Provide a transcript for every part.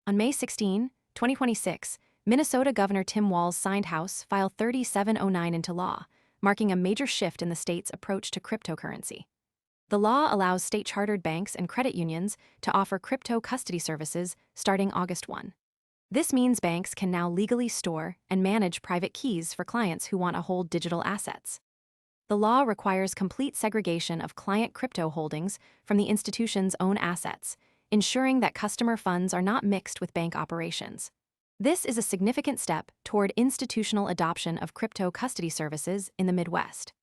On May 16, 2026, Minnesota Governor Tim Walz signed House File 3709 into law, marking a major shift in the state's approach to cryptocurrency. The law allows state-chartered banks and credit unions to offer crypto custody services starting August 1. This means banks can now legally store and manage private keys for clients who want to hold digital assets. The law requires complete segregation of client crypto holdings from the institution's own assets, ensuring that customer funds are not mixed with bank operations. This is a significant step toward institutional adoption of crypto custody services in the Midwest.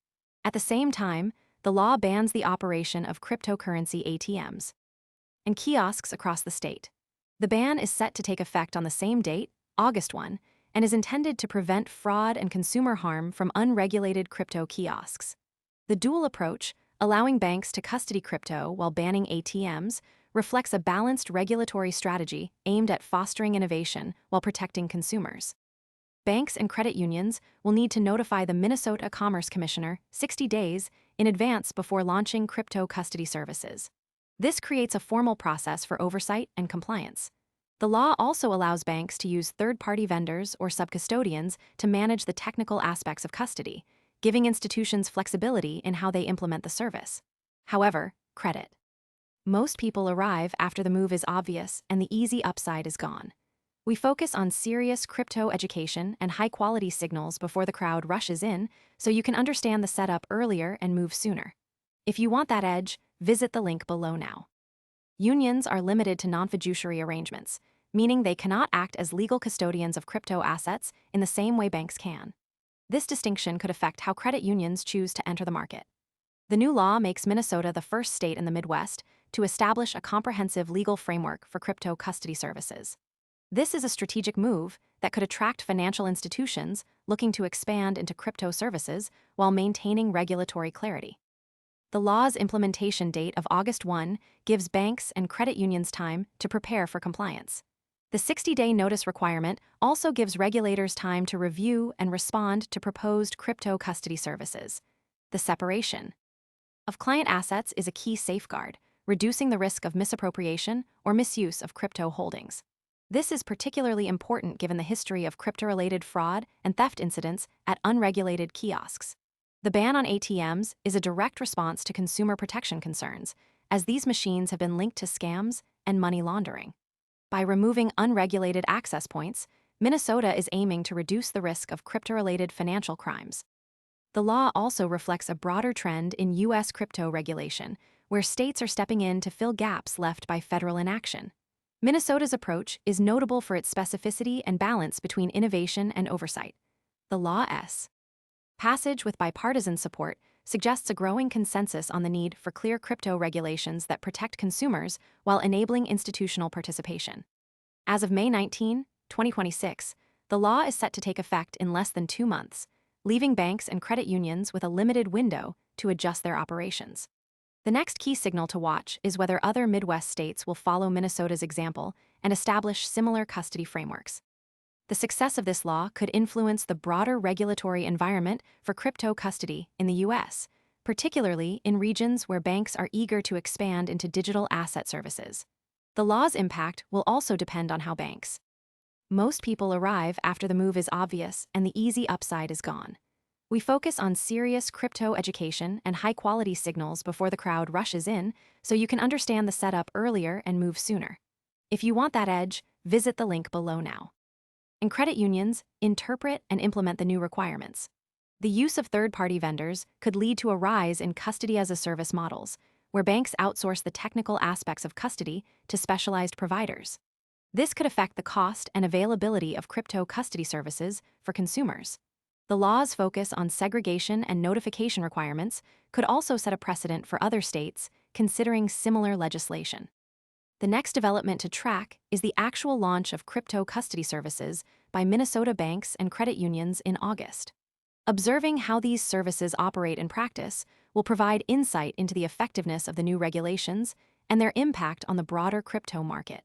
At the same time, the law bans the operation of cryptocurrency ATMs and kiosks across the state. The ban is set to take effect on the same date, August 1, and is intended to prevent fraud and consumer harm from unregulated crypto kiosks. The dual approach, allowing banks to custody crypto while banning ATMs, reflects a balanced regulatory strategy aimed at fostering innovation while protecting consumers. Banks and credit unions will need to notify the Minnesota Commerce Commissioner 60 days in advance before launching crypto custody services. This creates a formal process for oversight and compliance. The law also allows banks to use third-party vendors or subcustodians to manage the technical aspects of custody, giving institutions flexibility in how they implement the service. However, credit. Most people arrive after the move is obvious and the easy upside is gone. We focus on serious crypto education and high-quality signals before the crowd rushes in, so you can understand the setup earlier and move sooner. If you want that edge, visit the link below now. Unions are limited to non-fiduciary arrangements, meaning they cannot act as legal custodians of crypto assets in the same way banks can. This distinction could affect how credit unions choose to enter the market. The new law makes Minnesota the first state in the Midwest to establish a comprehensive legal framework for crypto custody services. This is a strategic move that could attract financial institutions looking to expand into crypto services while maintaining regulatory clarity. The law's implementation date of August 1 gives banks and credit unions time to prepare for compliance. The 60-day notice requirement also gives regulators time to review and respond to proposed crypto custody services. The separation of client assets is a key safeguard, reducing the risk of misappropriation or misuse of crypto holdings. This is particularly important given the history of crypto-related fraud and theft incidents at unregulated kiosks. The ban on ATMs is a direct response to consumer protection concerns, as these machines have been linked to scams and money laundering. By removing unregulated access points, Minnesota is aiming to reduce the risk of crypto-related financial crimes. The law also reflects a broader trend in U.S. crypto regulation, where states are stepping in to fill gaps left by federal inaction. Minnesota's approach is notable for its specificity and balance between innovation and oversight. The law's passage with bipartisan support suggests a growing consensus on the need for clear crypto regulations that protect consumers while enabling institutional participation. As of May 19, 2026, the law is set to take effect in less than 2 months, leaving banks and credit unions with a limited window to adjust their operations. The next key signal to watch is whether other Midwest states will follow Minnesota's example and establish similar custody frameworks. The success of this law could influence the broader regulatory environment for crypto custody in the U.S., particularly in regions where banks are eager to expand into digital asset services. The law's impact will also depend on how banks. Most people arrive after the move is obvious and the easy upside is gone. We focus on serious crypto education and high-quality signals before the crowd rushes in, so you can understand the setup earlier and move sooner. If you want that edge, visit the link below now. And credit unions interpret and implement the new requirements. The use of third-party vendors could lead to a rise in custody-as-a-service models, where banks outsource the technical aspects of custody to specialized providers. This could affect the cost and availability of crypto custody services for consumers. The law's focus on segregation and notification requirements could also set a precedent for other states considering similar legislation. The next development to track is the actual launch of crypto custody services by Minnesota banks and credit unions in August. Observing how these services operate in practice will provide insight into the effectiveness of the new regulations and their impact on the broader crypto market.